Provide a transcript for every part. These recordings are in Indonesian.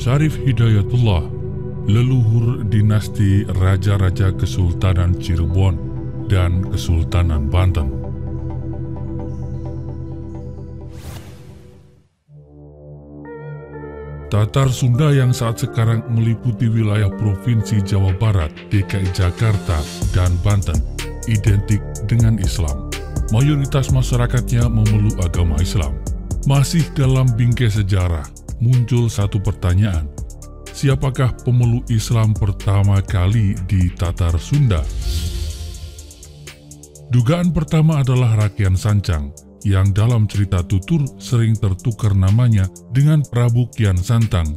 Syarif Hidayatullah, leluhur dinasti Raja-Raja Kesultanan Cirebon dan Kesultanan Banten. Tatar Sunda yang saat sekarang meliputi wilayah Provinsi Jawa Barat, DKI Jakarta, dan Banten identik dengan Islam. Mayoritas masyarakatnya memeluk agama Islam. Masih dalam bingkai sejarah, muncul satu pertanyaan. Siapakah pemeluk Islam pertama kali di Tatar Sunda? Dugaan pertama adalah Rakyat Sancang, yang dalam cerita tutur sering tertukar namanya dengan Prabu Kian Santang.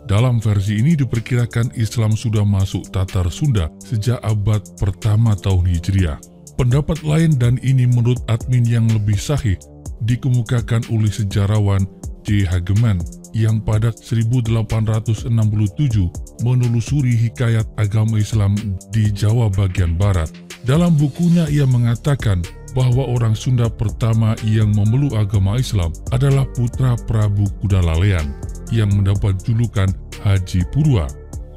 Dalam versi ini diperkirakan Islam sudah masuk Tatar Sunda sejak abad pertama tahun Hijriah. Pendapat lain dan ini menurut admin yang lebih sahih dikemukakan oleh sejarawan C. Hageman yang pada 1867 menelusuri hikayat agama Islam di Jawa bagian Barat. Dalam bukunya ia mengatakan bahwa orang Sunda pertama yang memeluk agama Islam adalah putra Prabu Kudalalean yang mendapat julukan Haji Purwa.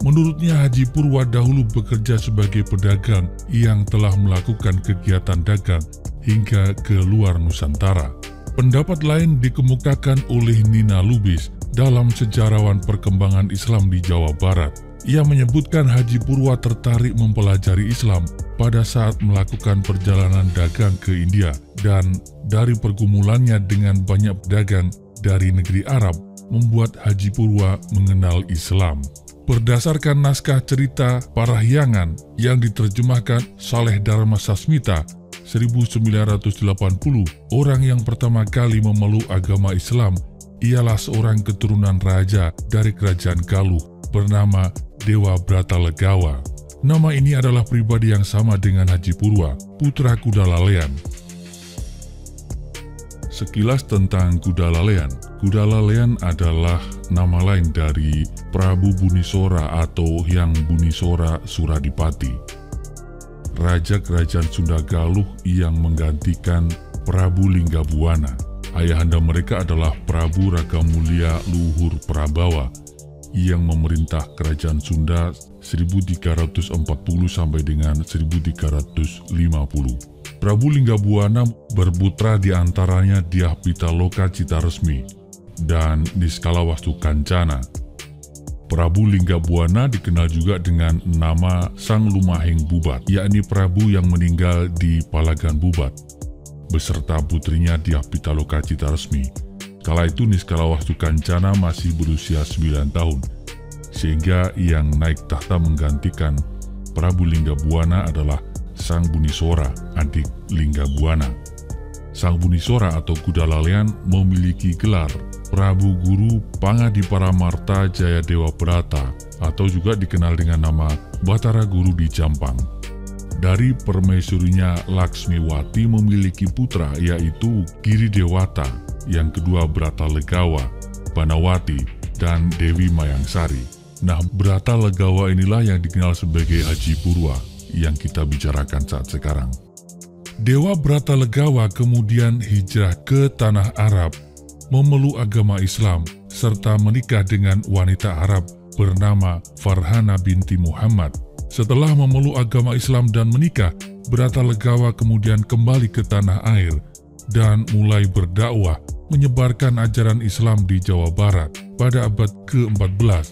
Menurutnya Haji Purwa dahulu bekerja sebagai pedagang yang telah melakukan kegiatan dagang hingga ke luar Nusantara. Pendapat lain dikemukakan oleh Nina Lubis dalam Sejarawan Perkembangan Islam di Jawa Barat. Ia menyebutkan Haji Purwa tertarik mempelajari Islam pada saat melakukan perjalanan dagang ke India dan dari pergumulannya dengan banyak pedagang dari negeri Arab membuat Haji Purwa mengenal Islam. Berdasarkan naskah cerita Parahyangan yang diterjemahkan Saleh Dharma Sasmita 1980, orang yang pertama kali memeluk agama Islam ialah seorang keturunan raja dari kerajaan Galuh bernama Dewa Bratalegawa. Nama ini adalah pribadi yang sama dengan Haji Purwa, putra Kudalalean. Sekilas tentang Kudalalean. Kudalalean adalah nama lain dari Prabu Bunisora atau Hyang Bunisora Suradipati, Raja Kerajaan Sunda Galuh yang menggantikan Prabu Linggabuana. Ayahanda mereka adalah Prabu Ragamulia Luhur Prabawa yang memerintah Kerajaan Sunda 1340 sampai dengan 1350. Prabu Linggabuana berputra di antaranya Dyah Pitaloka Citaresmi dan Niskalawastu Kancana. Prabu Linggabuana dikenal juga dengan nama Sang Lumahing Bubat, yakni Prabu yang meninggal di Palagan Bubat, beserta putrinya Dyah Pitaloka Citaresmi. Kala itu Niskalawastu Kancana masih berusia 9 tahun, sehingga yang naik tahta menggantikan Prabu Linggabuana adalah Sang Bunisora, adik Linggabuana. Sang Bunisora atau Kudalalean memiliki gelar Prabu Guru Pangadiparamarta Jaya Dewa Brata atau juga dikenal dengan nama Batara Guru di Jampang. Dari permaisurinya Laksmiwati memiliki putra yaitu Giri Dewata, yang kedua Bratalegawa, Banawati, dan Dewi Mayangsari. Nah, Bratalegawa inilah yang dikenal sebagai Haji Purwa yang kita bicarakan saat sekarang. Dewa Bratalegawa kemudian hijrah ke tanah Arab, memeluk agama Islam, serta menikah dengan wanita Arab bernama Farhana binti Muhammad. Setelah memeluk agama Islam dan menikah, Bratalegawa kemudian kembali ke tanah air dan mulai berdakwah menyebarkan ajaran Islam di Jawa Barat pada abad ke-14.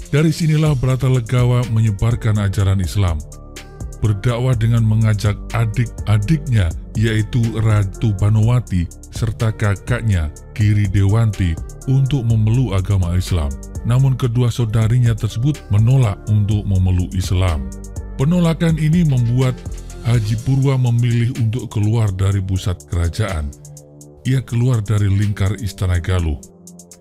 Dari sinilah Bratalegawa menyebarkan ajaran Islam, berdakwah dengan mengajak adik-adiknya yaitu Ratu Banowati serta kakaknya Giri Dewanti untuk memeluk agama Islam. Namun kedua saudarinya tersebut menolak untuk memeluk Islam. Penolakan ini membuat Haji Purwa memilih untuk keluar dari pusat kerajaan. Ia keluar dari lingkar Istana Galuh.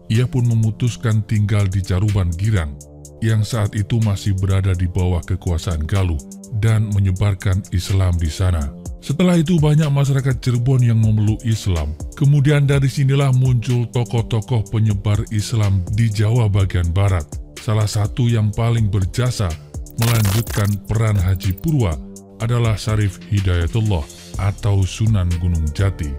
Ia pun memutuskan tinggal di Caruban Girang, yang saat itu masih berada di bawah kekuasaan Galuh, dan menyebarkan Islam di sana. Setelah itu banyak masyarakat Cirebon yang memeluk Islam. Kemudian dari sinilah muncul tokoh-tokoh penyebar Islam di Jawa bagian Barat. Salah satu yang paling berjasa melanjutkan peran Haji Purwa adalah Syarif Hidayatullah atau Sunan Gunung Jati.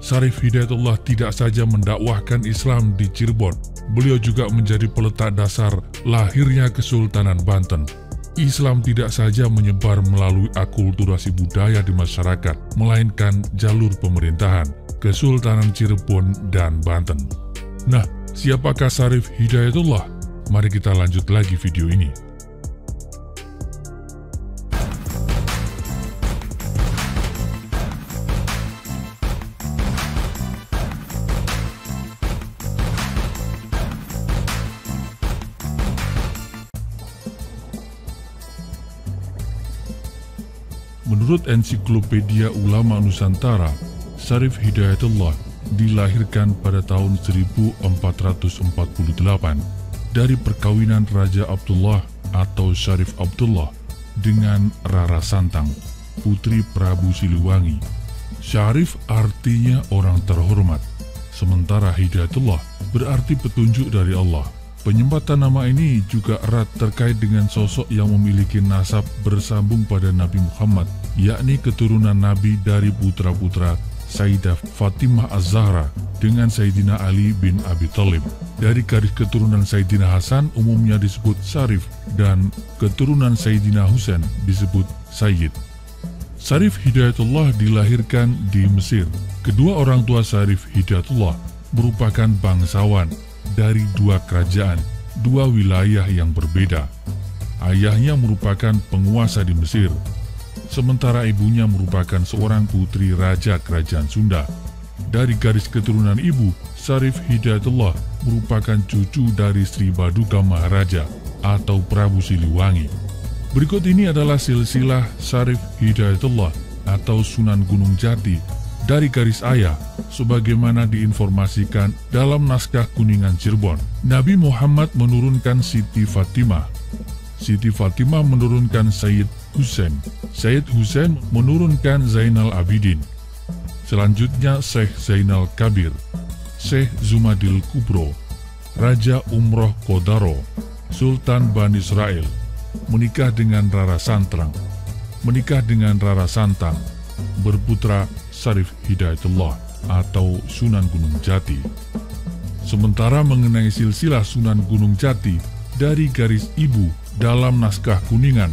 Syarif Hidayatullah tidak saja mendakwahkan Islam di Cirebon, beliau juga menjadi peletak dasar lahirnya Kesultanan Banten. Islam tidak saja menyebar melalui akulturasi budaya di masyarakat, melainkan jalur pemerintahan, Kesultanan Cirebon dan Banten. Nah, siapakah Syarif Hidayatullah? Mari kita lanjut lagi video ini. Menurut Ensiklopedia Ulama Nusantara, Syarif Hidayatullah dilahirkan pada tahun 1448 dari perkawinan Raja Abdullah atau Syarif Abdullah dengan Rara Santang, putri Prabu Siliwangi. Syarif artinya orang terhormat, sementara Hidayatullah berarti petunjuk dari Allah. Penyempatan nama ini juga erat terkait dengan sosok yang memiliki nasab bersambung pada Nabi Muhammad, yakni keturunan Nabi dari putra-putra Sayyidah Fatimah Az-Zahra dengan Sayyidina Ali bin Abi Thalib. Dari garis keturunan Sayyidina Hasan umumnya disebut Syarif dan keturunan Sayyidina Husain disebut Sayyid. Syarif Hidayatullah dilahirkan di Mesir. Kedua orang tua Syarif Hidayatullah merupakan bangsawan dari dua kerajaan, dua wilayah yang berbeda. Ayahnya merupakan penguasa di Mesir, sementara ibunya merupakan seorang putri raja kerajaan Sunda. Dari garis keturunan ibu, Syarif Hidayatullah merupakan cucu dari Sri Baduga Maharaja atau Prabu Siliwangi. Berikut ini adalah silsilah Syarif Hidayatullah atau Sunan Gunung Jati dari garis ayah, sebagaimana diinformasikan dalam naskah Kuningan Cirebon. Nabi Muhammad menurunkan Siti Fatimah. Siti Fatimah menurunkan Sayyid Husain. Sayyid Husain menurunkan Zainal Abidin. Selanjutnya Syekh Zainal Kabir, Syekh Zumadil Kubro, Raja Umroh Kodaro, Sultan Bani Israel, menikah dengan Rara Santang, berputra Syarif Hidayatullah atau Sunan Gunung Jati. Sementara mengenai silsilah Sunan Gunung Jati dari garis ibu dalam naskah Kuningan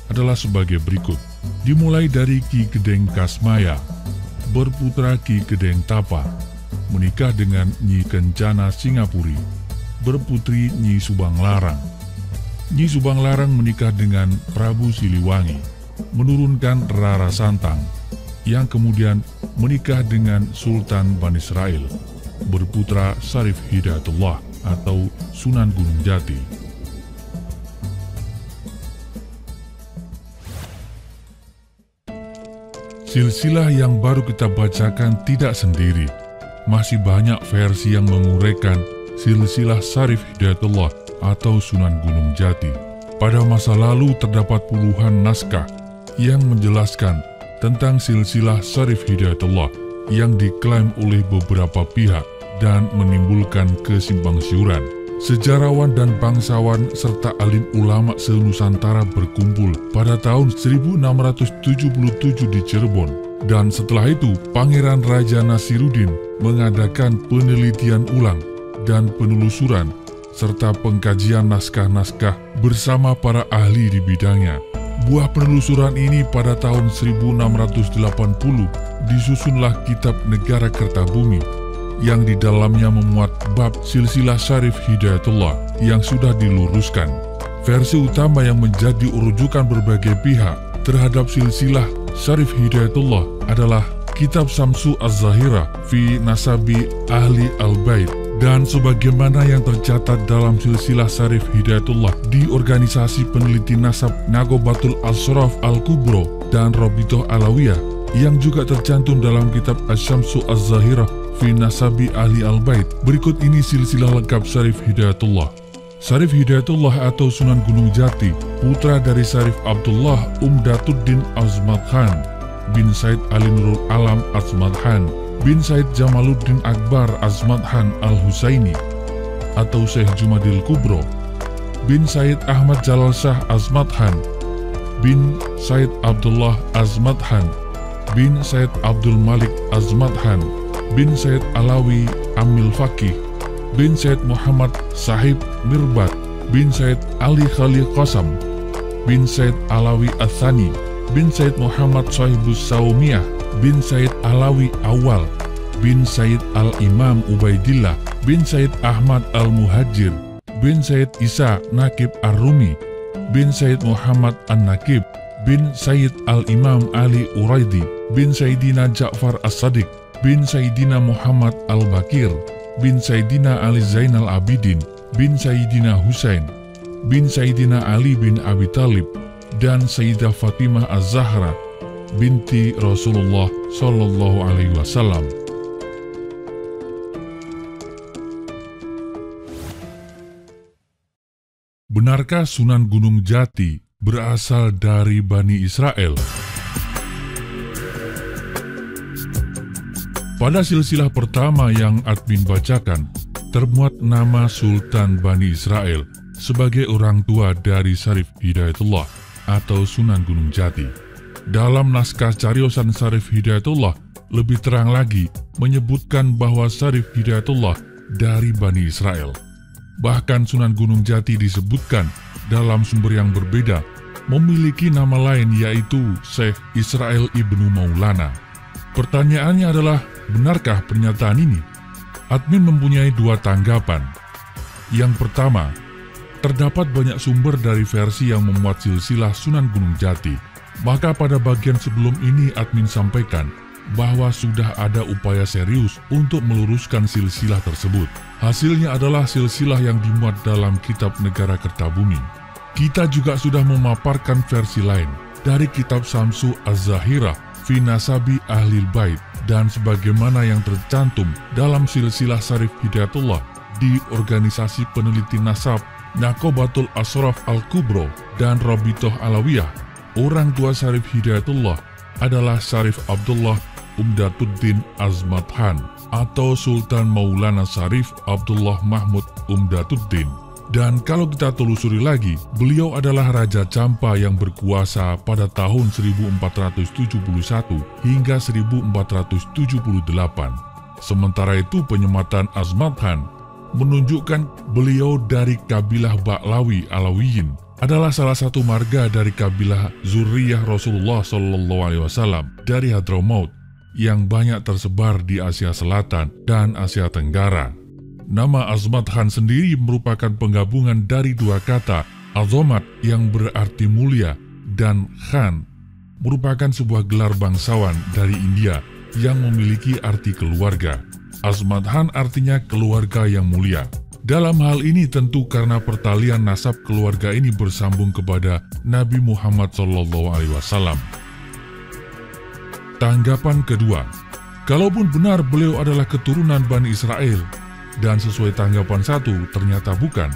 adalah sebagai berikut. Dimulai dari Ki Gedeng Kasmaya, berputra Ki Gedeng Tapa, menikah dengan Nyi Kencana Singapuri, berputri Nyi Subang Larang. Nyi Subang Larang menikah dengan Prabu Siliwangi, menurunkan Rara Santang, yang kemudian menikah dengan Sultan Bani Israel, berputra Syarif Hidayatullah atau Sunan Gunung Jati. Silsilah yang baru kita bacakan tidak sendiri. Masih banyak versi yang menguraikan silsilah Syarif Hidayatullah atau Sunan Gunung Jati. Pada masa lalu terdapat puluhan naskah yang menjelaskan tentang silsilah Syarif Hidayatullah yang diklaim oleh beberapa pihak dan menimbulkan kesimpang siuran. Sejarawan dan bangsawan serta alim ulama se-Nusantara berkumpul pada tahun 1677 di Cirebon, dan setelah itu Pangeran Raja Nasiruddin mengadakan penelitian ulang dan penelusuran serta pengkajian naskah-naskah bersama para ahli di bidangnya. Buah penelusuran ini pada tahun 1680 disusunlah Kitab Negara Kertabumi yang di dalamnya memuat bab silsilah Syarif Hidayatullah yang sudah diluruskan. Versi utama yang menjadi rujukan berbagai pihak terhadap silsilah Syarif Hidayatullah adalah Kitab Samsu Az-Zahira fi Nasabi Ahli Al-Bait, dan sebagaimana yang tercatat dalam silsilah Syarif Hidayatullah di Organisasi Peneliti Nasab Nagobatul Ashraf Al-Kubro dan Robitoh Alawiyah, yang juga tercantum dalam kitab Asy-Syamsu Az-Zahirah fi Nasabi Ahli Al-Bait. Berikut ini silsilah lengkap Syarif Hidayatullah. Syarif Hidayatullah atau Sunan Gunung Jati, putra dari Syarif Abdullah Umdatuddin Azmat Khan bin Said Ali Nurul Alam Azmat Khan bin Said Jamaluddin Akbar Azmat Khan Al-Husaini atau Syekh Jumadil Kubro, bin Said Ahmad Jalal Shah Azmat Khan, bin Said Abdullah Azmat Khan, bin Said Abdul Malik Azmat Khan, bin Said Alawi Amil Faqih, bin Said Muhammad Sahib Mirbat, bin Said Ali Khalil Qasam, bin Said Alawi Athani, bin Said Muhammad Sahibus Saumiyah, bin Said Alawi Awal, bin Said Al-Imam Ubaidillah, bin Said Ahmad Al-Muhajir, bin Said Isa Nakib Ar-Rumi, bin Said Muhammad An-Nakib, bin Said Al-Imam Ali Uraidi, bin Sayyidina Ja'far As-Sadiq, bin Sayyidina Muhammad Al-Bakir, bin Sayyidina Ali Zainal Abidin, bin Sayyidina Husain, bin Sayyidina Ali bin Abi Talib, dan Sayyidah Fatimah Az-Zahra binti Rasulullah Sallallahu Alaihi Wasallam. Benarkah Sunan Gunung Jati berasal dari Bani Israel? Pada silsilah pertama yang admin bacakan, termuat nama Sultan Bani Israel sebagai orang tua dari Syarif Hidayatullah atau Sunan Gunung Jati. Dalam naskah cariosan Syarif Hidayatullah lebih terang lagi menyebutkan bahwa Syarif Hidayatullah dari Bani Israel. Bahkan Sunan Gunung Jati disebutkan dalam sumber yang berbeda memiliki nama lain yaitu Syekh Israel Ibnu Maulana. Pertanyaannya adalah, benarkah pernyataan ini? Admin mempunyai dua tanggapan. Yang pertama, terdapat banyak sumber dari versi yang memuat silsilah Sunan Gunung Jati. Maka pada bagian sebelum ini admin sampaikan bahwa sudah ada upaya serius untuk meluruskan silsilah tersebut. Hasilnya adalah silsilah yang dimuat dalam kitab Negara Kertabumi. Kita juga sudah memaparkan versi lain dari kitab Samsu Az-Zahirah fi Nasabi Ahlil Bait dan sebagaimana yang tercantum dalam silsilah Syarif Hidayatullah di Organisasi Peneliti Nasab Naqobatul Ashraf Al-Kubro dan Rabitoh Alawiyah. Orang tua Syarif Hidayatullah adalah Syarif Abdullah Umdatuddin Azmathan atau Sultan Maulana Syarif Abdullah Mahmud Umdatuddin. Dan kalau kita telusuri lagi, beliau adalah Raja Campa yang berkuasa pada tahun 1471 hingga 1478. Sementara itu penyematan Azmathan menunjukkan beliau dari kabilah Ba'lawi Alawiyin, adalah salah satu marga dari kabilah Zurriyah Rasulullah SAW dari Hadramaut yang banyak tersebar di Asia Selatan dan Asia Tenggara. Nama Azmathan sendiri merupakan penggabungan dari dua kata, Azomat yang berarti mulia dan Khan merupakan sebuah gelar bangsawan dari India yang memiliki arti keluarga. Azmathan artinya keluarga yang mulia. Dalam hal ini tentu karena pertalian nasab keluarga ini bersambung kepada Nabi Muhammad SAW. Tanggapan kedua, kalaupun benar beliau adalah keturunan Bani Israel, dan sesuai tanggapan satu ternyata bukan,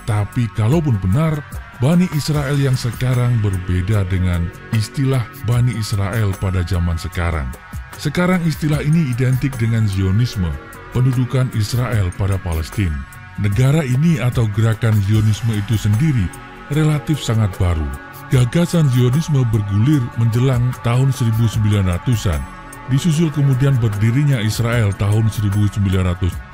tapi kalaupun benar, Bani Israel yang sekarang berbeda dengan istilah Bani Israel pada zaman sekarang. Sekarang istilah ini identik dengan Zionisme, pendudukan Israel pada Palestina. Negara ini atau gerakan Zionisme itu sendiri relatif sangat baru. Gagasan Zionisme bergulir menjelang tahun 1900-an, disusul kemudian berdirinya Israel tahun 1948.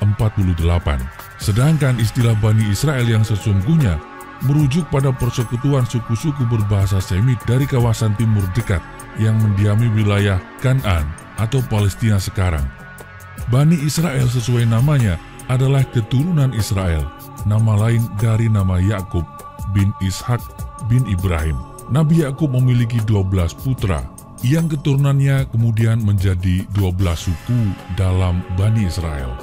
Sedangkan istilah Bani Israel yang sesungguhnya merujuk pada persekutuan suku-suku berbahasa Semit dari kawasan timur dekat yang mendiami wilayah Kan'an atau Palestina sekarang. Bani Israel sesuai namanya adalah keturunan Israel, nama lain dari nama Yakub bin Ishak bin Ibrahim. Nabi Yakub memiliki 12 putra, yang keturunannya kemudian menjadi 12 suku dalam Bani Israel.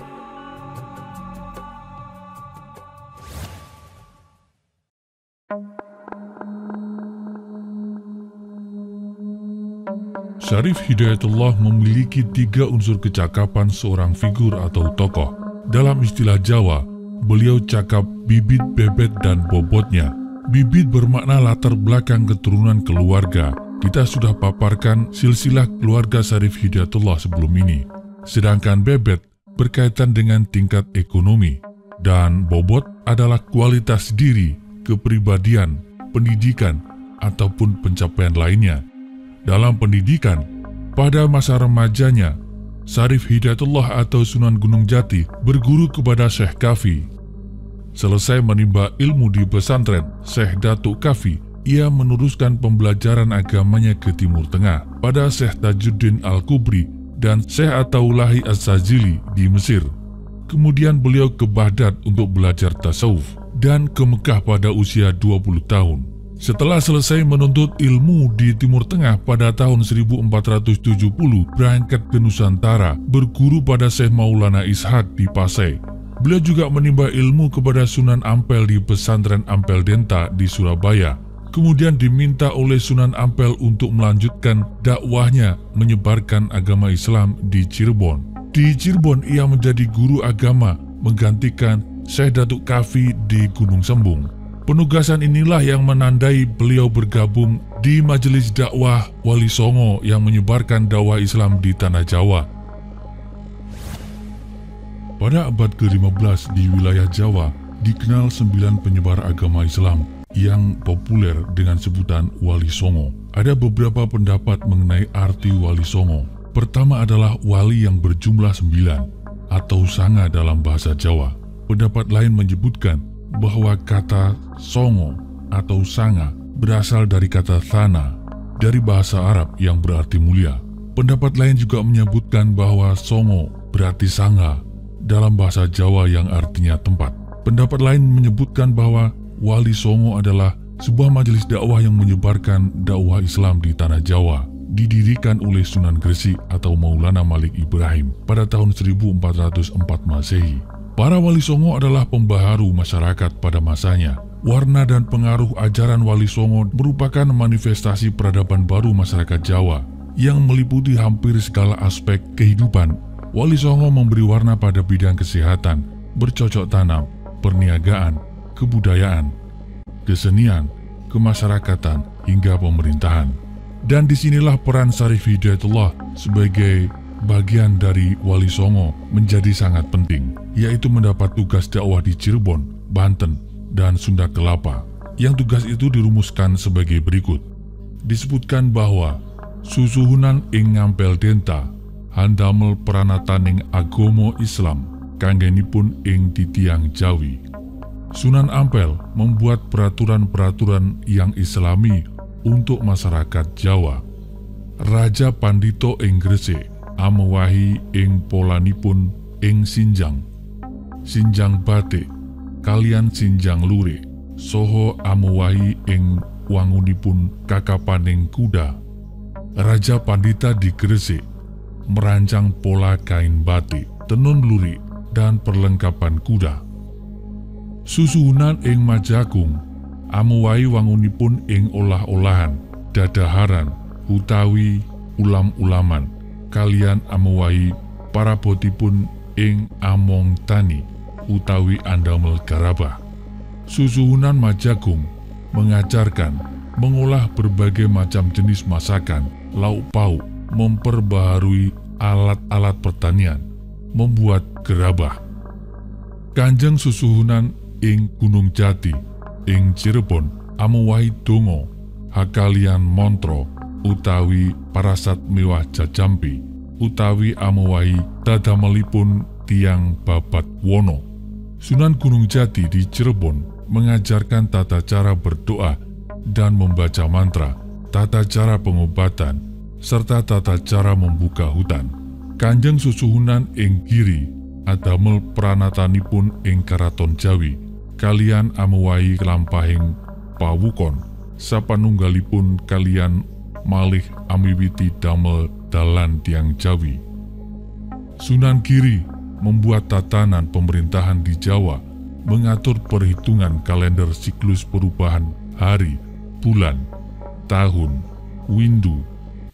Syarif Hidayatullah memiliki 3 unsur kecakapan seorang figur atau tokoh. Dalam istilah Jawa, beliau cakap bibit, bebet, dan bobotnya. Bibit bermakna latar belakang keturunan keluarga. Kita sudah paparkan silsilah keluarga Syarif Hidayatullah sebelum ini. Sedangkan bebet berkaitan dengan tingkat ekonomi. Dan bobot adalah kualitas diri, kepribadian, pendidikan, ataupun pencapaian lainnya. Dalam pendidikan, pada masa remajanya, Syarif Hidayatullah atau Sunan Gunung Jati berguru kepada Syekh Kafi. Selesai menimba ilmu di pesantren Syekh Datuk Kafi, ia meneruskan pembelajaran agamanya ke Timur Tengah pada Syekh Tajuddin Al-Kubri dan Syekh Ataulahi Az-Zajili di Mesir. Kemudian beliau ke Baghdad untuk belajar tasawuf dan ke Mekah pada usia 20 tahun. Setelah selesai menuntut ilmu di Timur Tengah pada tahun 1470, berangkat ke Nusantara berguru pada Syekh Maulana Ishaq di Pasai. Beliau juga menimba ilmu kepada Sunan Ampel di pesantren Ampel Denta di Surabaya. Kemudian diminta oleh Sunan Ampel untuk melanjutkan dakwahnya menyebarkan agama Islam di Cirebon. Di Cirebon ia menjadi guru agama menggantikan Syekh Datuk Kafi di Gunung Sembung. Penugasan inilah yang menandai beliau bergabung di Majelis Dakwah Wali Songo yang menyebarkan dakwah Islam di Tanah Jawa. Pada abad ke-15 di wilayah Jawa, dikenal 9 penyebar agama Islam yang populer dengan sebutan Wali Songo. Ada beberapa pendapat mengenai arti Wali Songo. Pertama adalah wali yang berjumlah 9 atau sanga dalam bahasa Jawa. Pendapat lain menyebutkan bahwa kata songo atau sanga berasal dari kata thana dari bahasa Arab yang berarti mulia. Pendapat lain juga menyebutkan bahwa songo berarti sanga dalam bahasa Jawa yang artinya tempat. Pendapat lain menyebutkan bahwa Wali Songo adalah sebuah majelis dakwah yang menyebarkan dakwah Islam di Tanah Jawa, didirikan oleh Sunan Gresik atau Maulana Malik Ibrahim pada tahun 1404 Masehi. Para Wali Songo adalah pembaharu masyarakat pada masanya. Warna dan pengaruh ajaran Wali Songo merupakan manifestasi peradaban baru masyarakat Jawa yang meliputi hampir segala aspek kehidupan. Wali Songo memberi warna pada bidang kesehatan, bercocok tanam, perniagaan, kebudayaan, kesenian, kemasyarakatan, hingga pemerintahan. Dan disinilah peran Syarif Hidayatullah sebagai bagian dari Wali Songo menjadi sangat penting, yaitu mendapat tugas dakwah di Cirebon, Banten, dan Sunda Kelapa. Yang tugas itu dirumuskan sebagai berikut. Disebutkan bahwa susuhunan ing Ngampel Denta handamel pranataning agama Islam kanggenipun ing titiang Jawi. Sunan Ampel membuat peraturan-peraturan yang islami untuk masyarakat Jawa. Raja Pandito ing Gresik amewahi ing polanipun ing Sinjang, Sinjang Batik, kalian Sinjang Lurik, soho amewahi ing wangunipun kakapaning kuda. Raja Pandita di Gresik merancang pola kain batik, tenun lurik, dan perlengkapan kuda. Susuhunan ing Majagung amewahi wangunipun ing olah-olahan, dadaharan, utawi ulam-ulaman, kalian amewahi parabotipun ing among tani utawi andamel garabah. Susuhunan Majagung mengajarkan mengolah berbagai macam jenis masakan, lauk pauk, memperbaharui alat-alat pertanian, membuat gerabah. Kanjeng Susuhunan ing Gunung Jati ing Cirebon amewahi dongo hakalian montro utawi parasat mewah jajampi utawi amewahi dadamelipun tiang babat wono. Sunan Gunung Jati di Cirebon mengajarkan tata cara berdoa dan membaca mantra, tata cara pengobatan, serta tata cara membuka hutan. Kanjeng Susuhunan ing Giri adamel pranatanipun ing Karaton Jawi kalian amewahi lampahing pawukon sapanunggalipun kalian malih amiwiti damel dalan tiang Jawi. Sunan Giri membuat tatanan pemerintahan di Jawa, mengatur perhitungan kalender siklus perubahan hari, bulan, tahun, windu,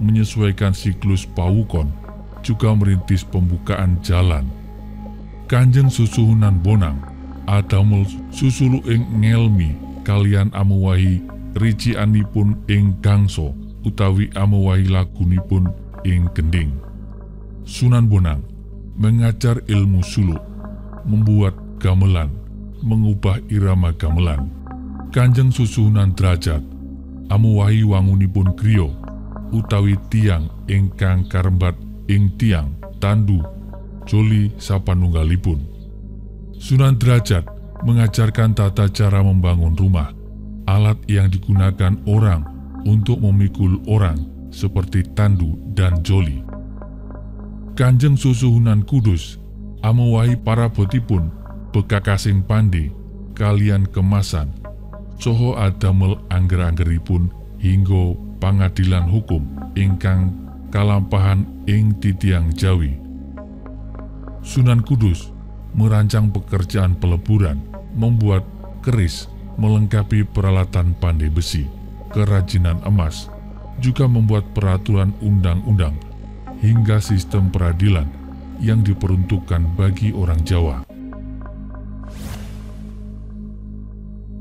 menyesuaikan siklus pawukon, juga merintis pembukaan jalan. Kanjeng Susuhunan Bonang adamel susulu ing ngelmi kalian amewahi ricianipun ing gangso utawi amewahi lagunipun ing gending. Sunan Bonang mengajar ilmu suluk, membuat gamelan, mengubah irama gamelan. Kanjeng Susuhunan Derajat amewahi wangunipun griya utawi tiang ingkang karembat ing tiang tandu, joli sapanunggalipun. Sunan Derajat mengajarkan tata cara membangun rumah, alat yang digunakan orang untuk memikul orang seperti tandu dan joli. Kanjeng Susuhunan Kudus amewahi para botipun bekakasing pande kalian kemasan soho adamel angger-anggeripun hingga pangadilan hukum ingkang kalampahan ing titiang Jawi. Sunan Kudus merancang pekerjaan peleburan, membuat keris, melengkapi peralatan pandai besi, kerajinan emas, juga membuat peraturan undang-undang hingga sistem peradilan yang diperuntukkan bagi orang Jawa.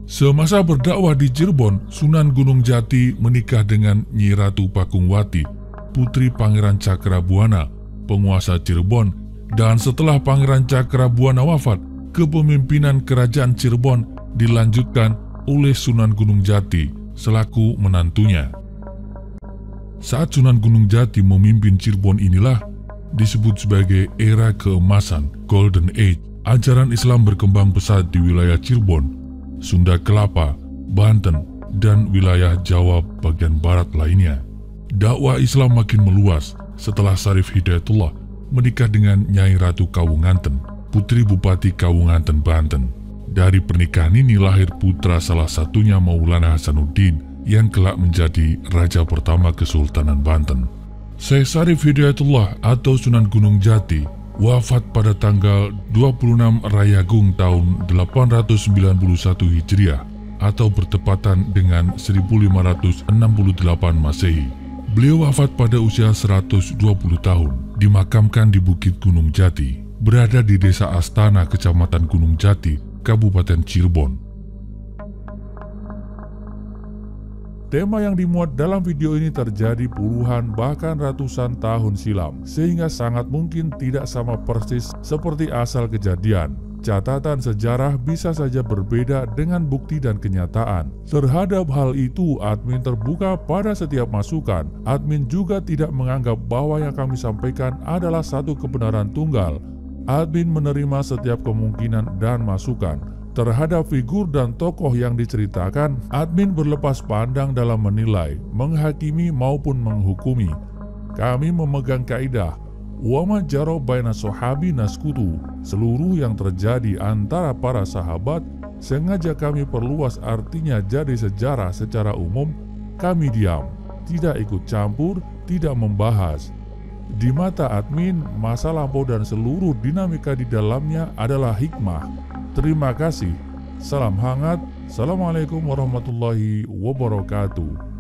Semasa berdakwah di Cirebon, Sunan Gunung Jati menikah dengan Nyi Ratu Pakungwati, putri Pangeran Cakrabuana, penguasa Cirebon, dan setelah Pangeran Cakrabuana wafat, kepemimpinan kerajaan Cirebon dilanjutkan oleh Sunan Gunung Jati selaku menantunya. Saat Sunan Gunung Jati memimpin Cirebon inilah disebut sebagai era keemasan, Golden Age. Ajaran Islam berkembang pesat di wilayah Cirebon, Sunda Kelapa, Banten, dan wilayah Jawa bagian barat lainnya. Dakwah Islam makin meluas setelah Syarif Hidayatullah menikah dengan Nyai Ratu Kawunganten, putri Bupati Kawunganten, Banten. Dari pernikahan ini lahir putra salah satunya Maulana Hasanuddin yang kelak menjadi raja pertama Kesultanan Banten. Syekh Syarif Hidayatullah atau Sunan Gunung Jati wafat pada tanggal 26 Rayagung tahun 891 Hijriah atau bertepatan dengan 1568 Masehi. Beliau wafat pada usia 120 tahun, dimakamkan di Bukit Gunung Jati, berada di Desa Astana, Kecamatan Gunung Jati, Kabupaten Cirebon. Tema yang dimuat dalam video ini terjadi puluhan bahkan ratusan tahun silam, sehingga sangat mungkin tidak sama persis seperti asal kejadian. Catatan sejarah bisa saja berbeda dengan bukti dan kenyataan. Terhadap hal itu, admin terbuka pada setiap masukan. Admin juga tidak menganggap bahwa yang kami sampaikan adalah satu kebenaran tunggal. Admin menerima setiap kemungkinan dan masukan. Terhadap figur dan tokoh yang diceritakan, admin berlepas pandang dalam menilai, menghakimi maupun menghukumi. Kami memegang kaidah wama jaro baina sahabi naskutu, seluruh yang terjadi antara para sahabat sengaja kami perluas artinya jadi sejarah secara umum. Kami diam, tidak ikut campur, tidak membahas. Di mata admin, masa lampau dan seluruh dinamika di dalamnya adalah hikmah. Terima kasih. Salam hangat. Assalamualaikum warahmatullahi wabarakatuh.